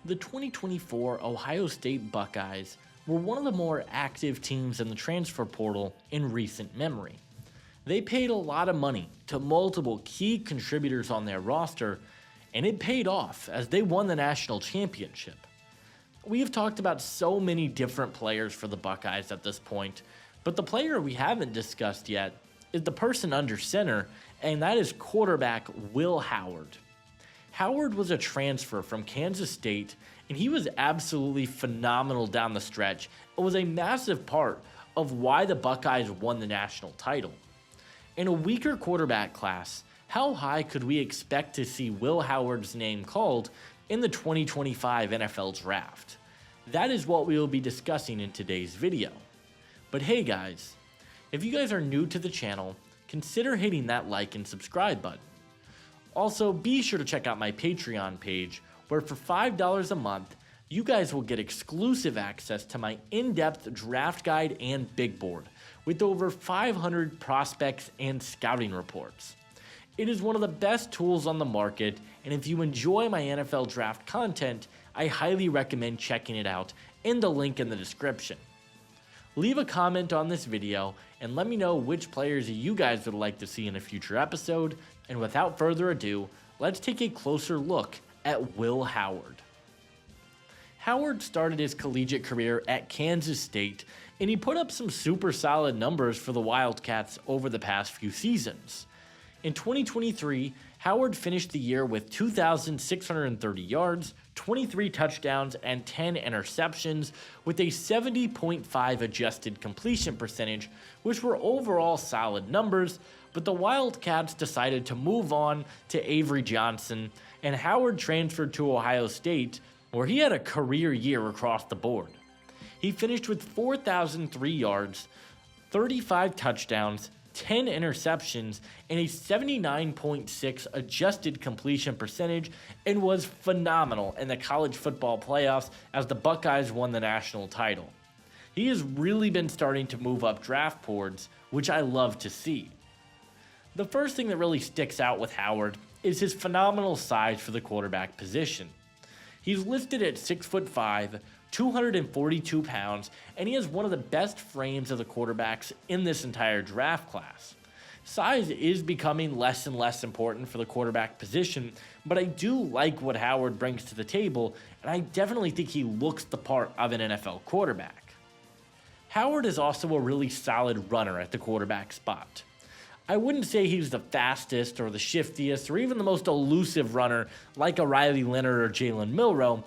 The 2024 Ohio State Buckeyes were one of the more active teams in the transfer portal in recent memory. They paid a lot of money to multiple key contributors on their roster, and it paid off as they won the national championship. We have talked about so many different players for the Buckeyes at this point, but the player we haven't discussed yet is the person under center, and that is quarterback willhoward. Howard was a transfer from Kansas State, and he was absolutely phenomenal down the stretch and was a massive part of why the Buckeyes won the national title. In a weaker quarterback class, how high could we expect to see willhoward's name called in the 2025 NFL Draft? That is what we will be discussing in today's video. But hey guys, if you guys are new to the channel, consider hitting that like and subscribe button. Also, be sure to check out my Patreon page, where for $5 a month, you guys will get exclusive access to my in-depth draft guide and big board, with over 500 prospects and scouting reports. It is one of the best tools on the market, and if you enjoy my NFL draft content, I highly recommend checking it out in the link in the description. Leave a comment on this video and let me know which players you guys would like to see in a future episode, and without further ado, let's take a closer look at willhoward. Howard started his collegiate career at Kansas State, and he put up some super solid numbers for the Wildcats over the past few seasons. In 2023, Howard finished the year with 2,630 yards, 23 touchdowns, and 10 interceptions, with a 70.5 adjusted completion percentage, which were overall solid numbers, but the Wildcats decided to move on to Avery Johnson, and Howard transferred to Ohio State, where he had a career year across the board. He finished with 4,003 yards, 35 touchdowns, 10 interceptions, and a 79.6 adjusted completion percentage, and was phenomenal in the college football playoffs as the Buckeyes won the national title. He has really been starting to move up draft boards, which I love to see. The first thing that really sticks out with Howard is his phenomenal size for the quarterback position. He's listed at 6'5", 242 pounds, and he has one of the best frames of the quarterbacks in this entire draft class. Size is becoming less and less important for the quarterback position, but I do like what Howard brings to the table, and I definitely think he looks the part of an NFL quarterback. Howard is also a really solid runner at the quarterback spot. I wouldn't say he's the fastest or the shiftiest or even the most elusive runner like a Riley Leonard or Jalen Milroe,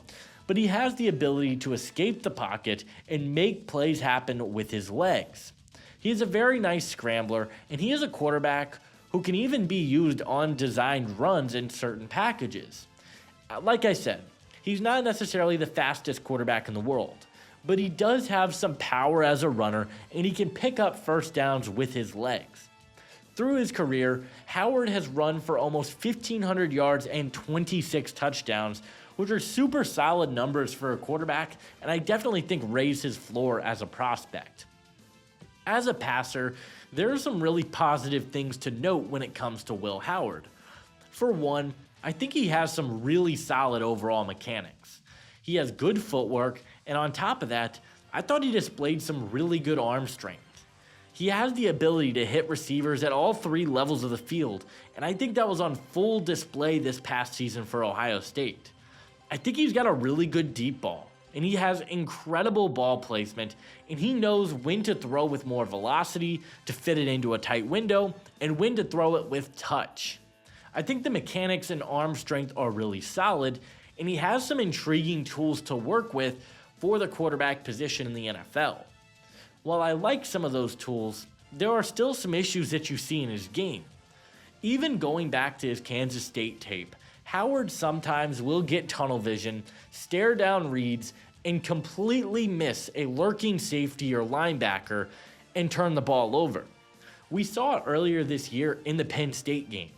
but he has the ability to escape the pocket and make plays happen with his legs. He is a very nice scrambler, and he is a quarterback who can even be used on designed runs in certain packages. Like I said, he's not necessarily the fastest quarterback in the world, but he does have some power as a runner, and he can pick up first downs with his legs. Through his career, Howard has run for almost 1,500 yards and 26 touchdowns, which are super solid numbers for a quarterback, and I definitely think raise his floor as a prospect. As a passer, there are some really positive things to note when it comes to willhoward. For one, I think he has some really solid overall mechanics. He has good footwork, and on top of that, I thought he displayed some really good arm strength. He has the ability to hit receivers at all three levels of the field, and I think that was on full display this past season for Ohio State. I think he's got a really good deep ball, and he has incredible ball placement, and he knows when to throw with more velocity to fit it into a tight window, and when to throw it with touch. I think the mechanics and arm strength are really solid, and he has some intriguing tools to work with for the quarterback position in the NFL. While I like some of those tools, there are still some issues that you see in his game. Even going back to his Kansas State tape, Howard sometimes will get tunnel vision, stare down reads, and completely miss a lurking safety or linebacker and turn the ball over. We saw it earlier this year in the Penn State game.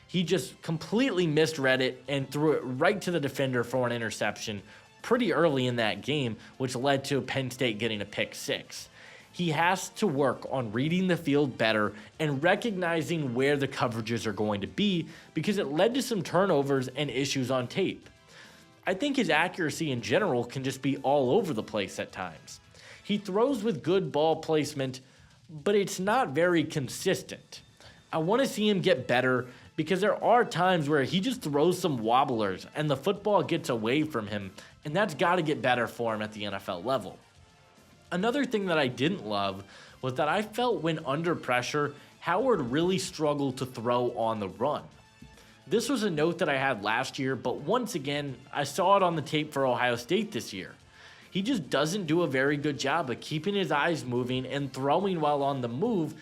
He just completely misread it and threw it right to the defender for an interception pretty early in that game, which led to Penn State getting a pick six. He has to work on reading the field better and recognizing where the coverages are going to be, because it led to some turnovers and issues on tape. I think his accuracy in general can just be all over the place at times. He throws with good ball placement, but it's not very consistent. I want to see him get better because there are times where he just throws some wobblers and the football gets away from him, and that's got to get better for him at the NFL level. Another thing that I didn't love was that I felt when under pressure, Howard really struggled to throw on the run. This was a note that I had last year, but once again, I saw it on the tape for Ohio State this year. He just doesn't do a very good job of keeping his eyes moving and throwing while on the move,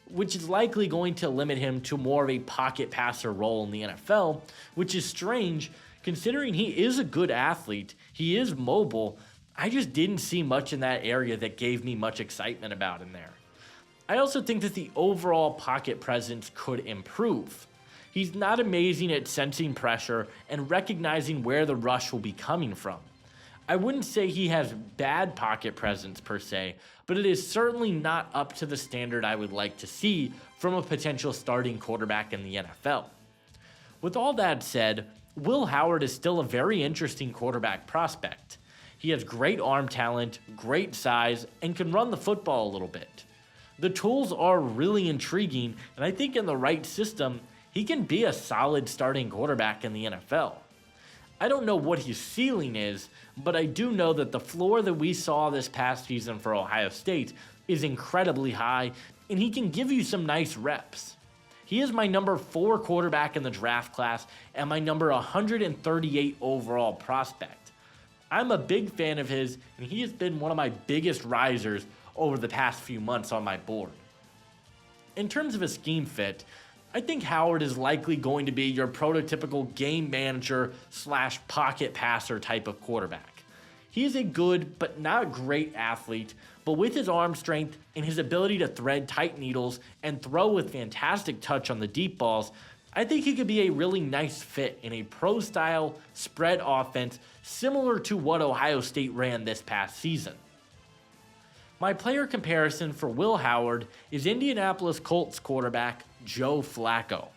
which is likely going to limit him to more of a pocket passer role in the NFL, which is strange considering he is a good athlete, he is mobile. I just didn't see much in that area that gave me much excitement about him there. I also think that the overall pocket presence could improve. He's not amazing at sensing pressure and recognizing where the rush will be coming from. I wouldn't say he has bad pocket presence per se, but it is certainly not up to the standard I would like to see from a potential starting quarterback in the NFL. With all that said, Will Howard is still a very interesting quarterback prospect. He has great arm talent, great size, and can run the football a little bit. The tools are really intriguing, and I think in the right system, he can be a solid starting quarterback in the NFL. I don't know what his ceiling is, but I do know that the floor that we saw this past season for Ohio State is incredibly high, and he can give you some nice reps. He is my number 4 quarterback in the draft class and my number 138 overall prospect. I'm a big fan of his, and he has been one of my biggest risers over the past few months on my board. In terms of a scheme fit, I think Howard is likely going to be your prototypical game manager / pocket passer type of quarterback. He is a good but not great athlete, but with his arm strength and his ability to thread tight needles and throw with fantastic touch on the deep balls, I think he could be a really nice fit in a pro-style spread offense similar to what Ohio State ran this past season. My player comparison for Will Howard is Indianapolis Colts quarterback Joe Flacco.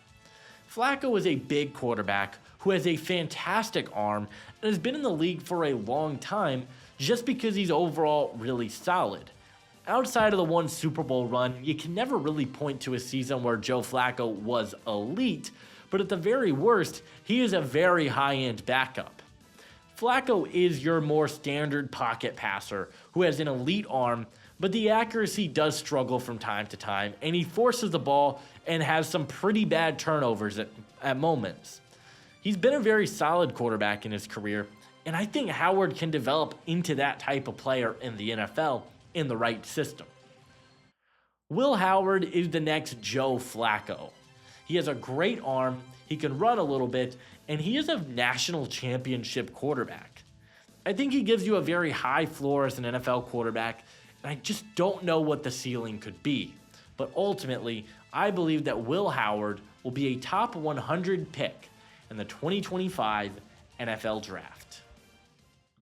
Flacco is a big quarterback who has a fantastic arm and has been in the league for a long time just because he's overall really solid. Outside of the one Super Bowl run, you can never really point to a season where Joe Flacco was elite, but at the very worst, he is a very high-end backup. Flacco is your more standard pocket passer who has an elite arm, but the accuracy does struggle from time to time, and he forces the ball and has some pretty bad turnovers at moments. He's been a very solid quarterback in his career, and I think Howard can develop into that type of player in the NFL in the right system. Will Howard is the next Joe Flacco. He has a great arm, he can run a little bit, and he is a national championship quarterback. I think he gives you a very high floor as an NFL quarterback, and I just don't know what the ceiling could be. But ultimately, I believe that Will Howard will be a top 100 pick in the 2025 NFL Draft.